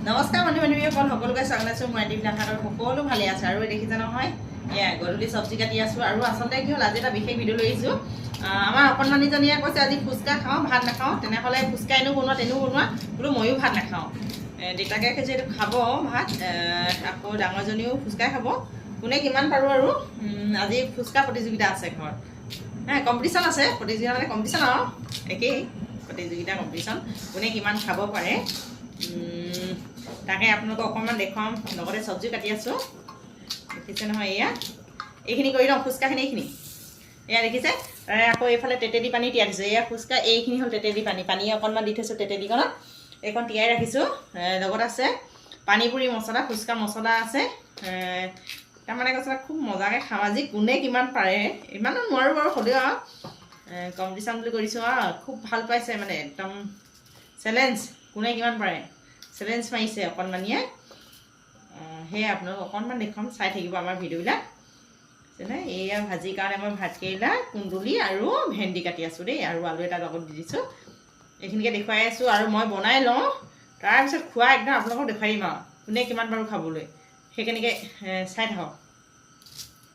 নমস্কাৰ বন্ধু বান্ধৱীসকল সকলোকে স্বাগতম আছোঁ মই দীপ নাথাকৰ সকলো ভালে আছে আৰু দেখিছে নহয় এয়া গধূলি চব্জি কাটি আছোঁ আৰু আচলতে কি হ'ল আজি এটা বিশেষ ভিডিঅ' লৈ আহিছোঁ আমাৰ অকণমানিজনীয়ে কৈছে আজি ফুচকা খাওঁ ভাত নাখাওঁ তেনেহ'লে ফুচকা এনেও বনোৱা তেনেও বনোৱা বোলো ময়ো ভাত নাখাওঁ দেউতাকে কৈছে এইটো খাব ভাত আকৌ ডাঙৰজনীও ফুচকাই খাব কোনে কিমান পাৰোঁ আৰু আজি ফুচকা প্ৰতিযোগিতা আছে ঘৰত কম্পিটিশ্যন আছে প্ৰতিযোগিতা মানে কম্পিটিশ্যন আৰু একেই প্ৰতিযোগিতা কম্পিটিশ্যন কোনে কিমান খাব পাৰে তাকে আপোনালোকক অকণমান দেখুৱাম লগতে চব্জি কাটি আছোঁ দেখিছে নহয় এয়া এইখিনি কৰি লওঁ ফুচকাখিনি এইখিনি এয়া দেখিছে আকৌ এইফালে তেতেলী পানী তিয়াই দিছোঁ এয়া ফুচকা এইখিনি হ'ল তেতেলী পানী অকণমান দি থৈছোঁ তেতেলীকণত এইখন তিয়াই ৰাখিছোঁ লগত আছে পানী পুৰি মছলা ফুচকা মছলা আছে তাৰমানে কৈছে খুব মজাকৈ খাওঁ আজি কোনে কিমান পাৰে ইমানো নোৱাৰোঁ বাৰু হ'লেও আৰু কম্পিটিশ্যন বুলি কৰিছোঁ আৰু খুব ভাল পাইছে মানে একদম চেলেঞ্জ কোনে কিমান পাৰে চেলেঞ্জ মাৰিছে অকণমানিয়ে সেয়ে আপোনালোক অকণমান দেখুৱাম চাই থাকিব আমাৰ ভিডিঅ'বিলাক যেনে এয়া ভাজিৰ কাৰণে মই ভাতকেৰেলা কুন্দুলি আৰু ভেন্দি কাটি আছোঁ দেই আৰু আলু এটা লগত দি দিছোঁ এইখিনিকে দেখুৱাই আছোঁ আৰু মই বনাই লওঁ তাৰপিছত খোৱা একদম আপোনালোকক দেখুৱাই দিম আৰু কোনে কিমান বাৰু খাবলৈ সেইখিনিকে চাই থাকক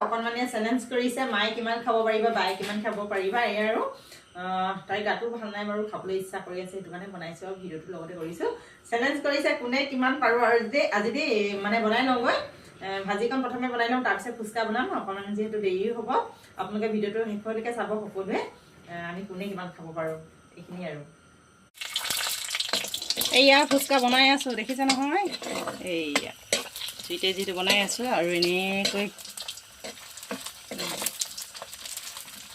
অকণমানিয়ে চেলেঞ্জ কৰিছে মায়ে কিমান খাব পাৰিবা বায়ে কিমান খাব পাৰিবা এই আৰু তাই গাটো ভাল নাই বাৰু খাবলৈ ইচ্ছা কৰি আছে সেইটো কাৰণে বনাইছোঁ আৰু ভিডিঅ'টোৰ লগতে কৰিছোঁ চেলেঞ্জ কৰিছে কোনে কিমান পাৰোঁ আৰু আজি দেই মানে বনাই লওঁগৈ ভাজিকণ প্ৰথমে বনাই লওঁ তাৰপিছত ফুচকা বনাম অকণমান যিহেতু দেৰি হ'ব আপোনালোকে ভিডিঅ'টো শেষলৈকে চাব সকলোৱে আমি কোনে কিমান খাব পাৰোঁ এইখিনি আৰু এইয়া ফুচকা বনাই আছোঁ দেখিছে নহয় এইয়া চুইটে যিটো বনাই আছোঁ আৰু এনেকৈ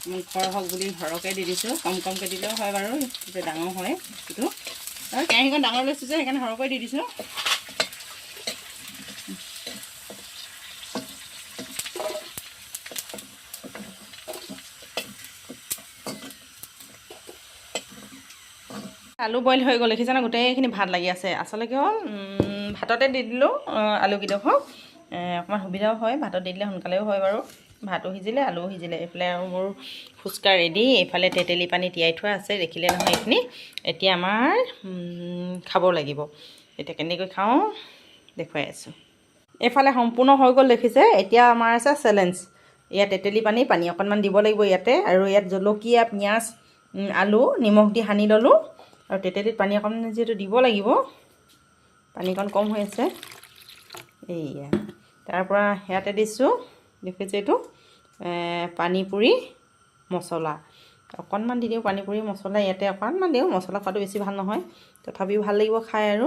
মুখৰ হওক বুলি সৰহকৈ দি দিছোঁ কমকৈ দিলেও হয় বাৰু তেতিয়া ডাঙৰ হয় বস্তুটো আৰু কেৰাহীখন ডাঙৰ লৈছোঁ যে সেইকাৰণে সৰহকৈ দি দিছোঁ আলু বইল হৈ গ'ল দেখিছেনে গোটেইখিনি ভাত লাগি আছে আচলতে কি হ'ল ভাততে দি দিলোঁ আলুকেইডোখৰ অকণমান সুবিধাও হয় ভাতত দি দিলে সোনকালেও হয় বাৰু ভাতো সিজিলে আলুও সিজিলে এইফালে আৰু মোৰ ফুচকা ৰেডি এইফালে তেতেলী পানী তিয়াই থোৱা আছে দেখিলে নহয় এইখিনি এতিয়া আমাৰ খাব লাগিব এতিয়া কেনেকৈ খাওঁ দেখুৱাই আছোঁ এইফালে সম্পূৰ্ণ হৈ গ'ল দেখিছে এতিয়া আমাৰ আছে চেলেঞ্জ ইয়াত তেতেলী পানী অকণমান দিব লাগিব ইয়াতে আৰু ইয়াত জলকীয়া পিঁয়াজ আলু নিমখ দি সানি ল'লোঁ আৰু তেতেলীত পানী অকণমান যিহেতু দিব লাগিব পানীকণ কম হৈ আছে এইয়া তাৰপৰা ইয়াতে দিছোঁ দেখিছে এইটো পানী পুৰি মছলা অকণমান দি দিওঁ পানী পুৰি মছলা ইয়াতে অকণমান দিওঁ মছলা খোৱাটো বেছি ভাল নহয় তথাপিও ভাল লাগিব খাই আৰু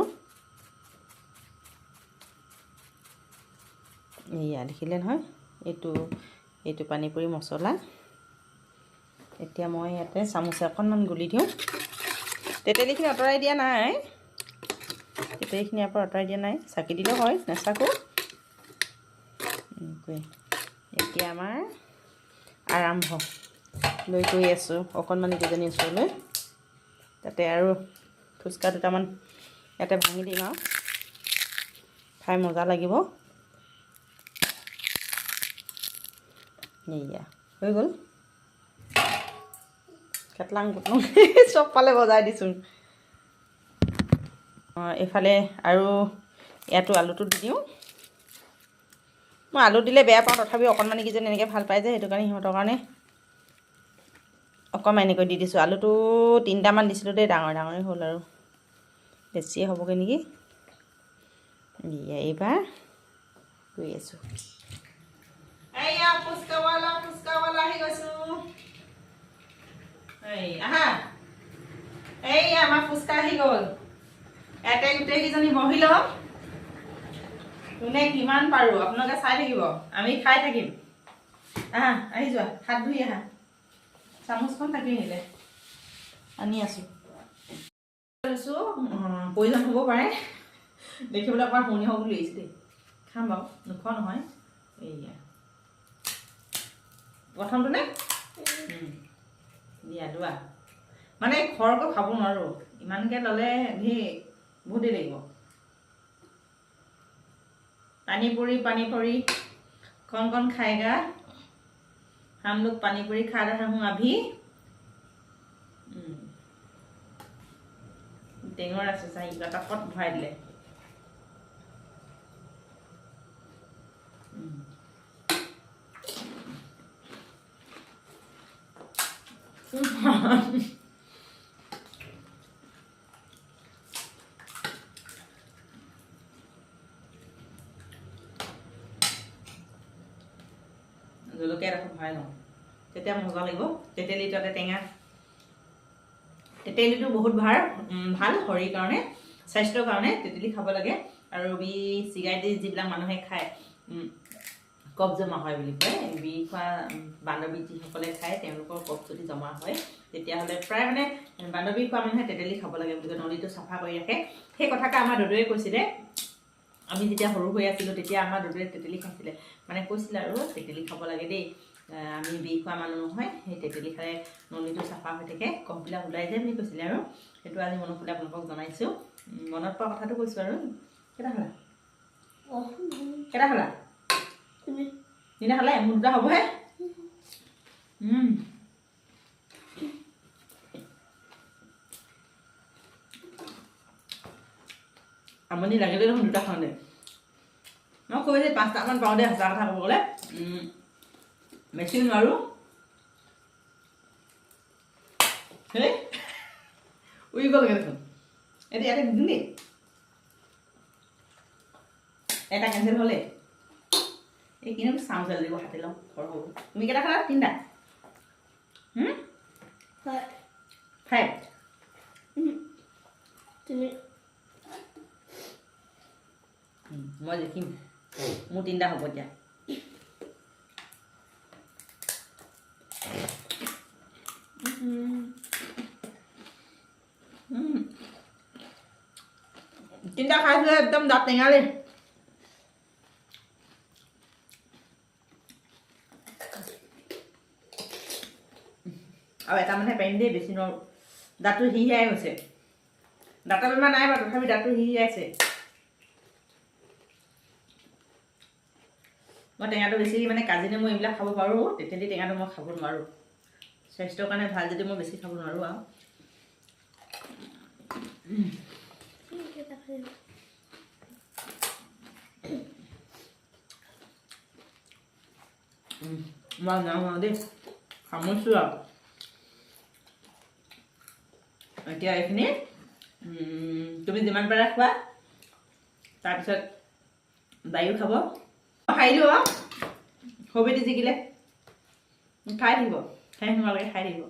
এইয়া দেখিলে নহয় এইটো পানী পুৰি মছলা এতিয়া মই ইয়াতে চামুচে অকণমান গুলি দিওঁ তেতেলীখিনি আঁতৰাই দিয়া নাই তেতেলীখিনি ইয়াৰ পৰা আঁতৰাই দিয়া নাই চাকি দিলেও হয় নাচাকো এতিয়া আমাৰ আৰম্ভ লৈ গৈ আছোঁ অকণমান কেইজনী ওচৰলৈ তাতে আৰু ফুচকা দুটামান ইয়াতে ভাঙি দিম আৰু খাই মজা লাগিব এয়া হৈ গ'ল কেটলাং কুটলাং চব ফালে বজাই দিছোঁ এইফালে আৰু ইয়াতো আলুটো দি দিওঁ মই আলু দিলে বেয়া পাওঁ তথাপিও অকণমানি কিজন এনেকৈ ভাল পায় যে সেইটো কাৰণে সিহঁতৰ কাৰণে অকণমান এনেকৈ দি দিছোঁ আলুটো 3টামান দিছিলোঁ দেই ডাঙৰে হ'ল আৰু বেছিয়ে হ'বগৈ নেকি এইবাৰ গৈ আছোঁ এইয়া ফুচকাৱালা আহি গৈছোঁ এইয়া আমাৰ ফুচকা আহি গ'ল ইয়াতে গোটেইকেইজনী বহি লওক কোনে কিমান পাৰোঁ আপোনালোকে চাই থাকিব আমি খাই থাকিম আহি যোৱা হাত ধুই আহা চামুচখন থাকি আহিলে আনি আছোঁ প্ৰয়োজন হ'ব পাৰে দেখিবলৈ অকণমান শুনি হওক বুলি আহিছোঁ দেই খাম বাৰু নোখোৱা নহয় এইয়া প্ৰথমটো নে দিয়া লোৱা মানে খৰকৈ খাব নোৱাৰোঁ ইমানকৈ ল'লে বহুত দেৰি লাগিব पानी पूरी कौन कौन खाएगा हम लोग पानी पूरी खा रहा हूँ अभी टेंगर আছে চাই ইটা কত ভৰাই দিলে জলকীয়া ৰাখোঁ ভৰাই লওঁ তেতিয়া মজা লাগিব তেতেলী তাতে টেঙা তেতেলীটো বহুত ভাল শৰীৰৰ কাৰণে স্বাস্থ্যৰ কাৰণে তেতেলী খাব লাগে আৰু চিগাৰেট যিবিলাক মানুহে খায় কফ জমা হয় বুলি কয় খোৱা বান্ধৱী যিসকলে খায় তেওঁলোকৰ কফ যদি জমা হয় তেতিয়াহ'লে প্ৰায় মানে বান্ধৱী খোৱা মানুহে তেতেলী খাব লাগে বুলি কয় নলীটো চাফা কৰি ৰাখে সেই কথাকে আমাৰ দদৌৱে কৈছিলে আমি যেতিয়া সৰু হৈ আছিলোঁ তেতিয়া আমাৰ দদৌৱে তেতেলী খাইছিলে মানে কৈছিলে আৰু তেতেলী খাব লাগে দেই আমি খোৱা মানুহ নহয় সেই তেতেলী খালে নলীটো চাফা হৈ থাকে কফবিলাক ওলাই যায় বুলি কৈছিলে আৰু সেইটো আজি মনত পৰিলে আপোনালোকক জনাইছোঁ মনত পৰা কথাটো কৈছোঁ আৰু কেইটা খালা দিনা খালে মোৰ দুটা হ'বহে আমনি লাগিলে দেখোন দুটা খাওঁ দে মই কৈ যে 5টামান পাওঁ দে সঁচা কথা ক'ব গ'লে বেছি নোৱাৰোঁ হেই উৰি গ'লগৈ দেখোন এতিয়া ইয়াতে দিম দেই এটা কেঞ্চেল হ'লে এই কিনো চাওঁ চাল দিব হাতে লওঁ সৰু সৰু তুমি কেইটা খালা 3টা 5 মই দেখিম মোৰ 3টা হ'ব এতিয়া তিনটা খাইছিলে একদম দাঁত টেঙালে আৰু এটা মানে পাৰিম দেই বেছি নোৱাৰোঁ দাঁতটো হিহিয়াই গৈছে দাঁতৰ বেমাৰ নাই বাৰু তথাপি দাঁতটো হিহিয়াইছে মই টেঙাটো বেছি মানে কাজি নেমু এইবিলাক খাব পাৰোঁ তেতেলী টেঙাটো মই খাব নোৱাৰোঁ স্বাস্থ্যৰ কাৰণে ভাল যদি মই বেছি খাব নোৱাৰোঁ আৰু মই নাওঁ দেই সামৰিছোঁ আৰু এতিয়া এইখিনি তুমি যিমান পাৰা খোৱা তাৰপিছত বায়ু খাব খাইলোঁ আৰু সবেদি জিকিলে খাই থাকিব খাই নোহোৱালৈকে খাই থাকিব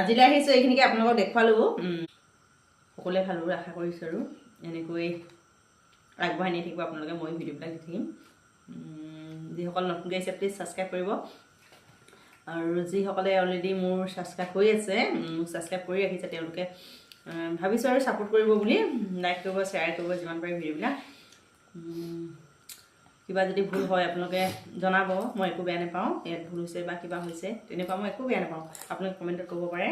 আজিলৈ আহিছোঁ এইখিনিকে আপোনালোকক দেখুৱালোঁ সকলোৱে ভাল হ'ব আশা কৰিছোঁ আৰু এনেকৈ আগবঢ়াই নি থাকিব আপোনালোকে মই ভিডিঅ'বিলাক দি থাকিম যিসকল নতুনকৈ আহিছে প্লিজ ছাবস্ক্ৰাইব কৰিব আৰু যিসকলে অলৰেডি মোৰ ছাবস্ক্ৰাইব হৈ আছে মোক ছাবস্ক্ৰাইব কৰি ৰাখিছে তেওঁলোকে ভাবিছোঁ আৰু ছাপোৰ্ট কৰিব বুলি লাইক কৰিব শ্বেয়াৰ কৰিব যিমান পাৰে ভিডিঅ'বিলাক কিবা যদি ভুল হয় আপোনালোকে জনাব মই একো বেয়া নাপাওঁ ইয়াত ভুল হৈছে বা কিবা হৈছে তেনেকুৱা মই একো বেয়া নাপাওঁ আপোনালোকে কমেণ্টত ক'ব পাৰে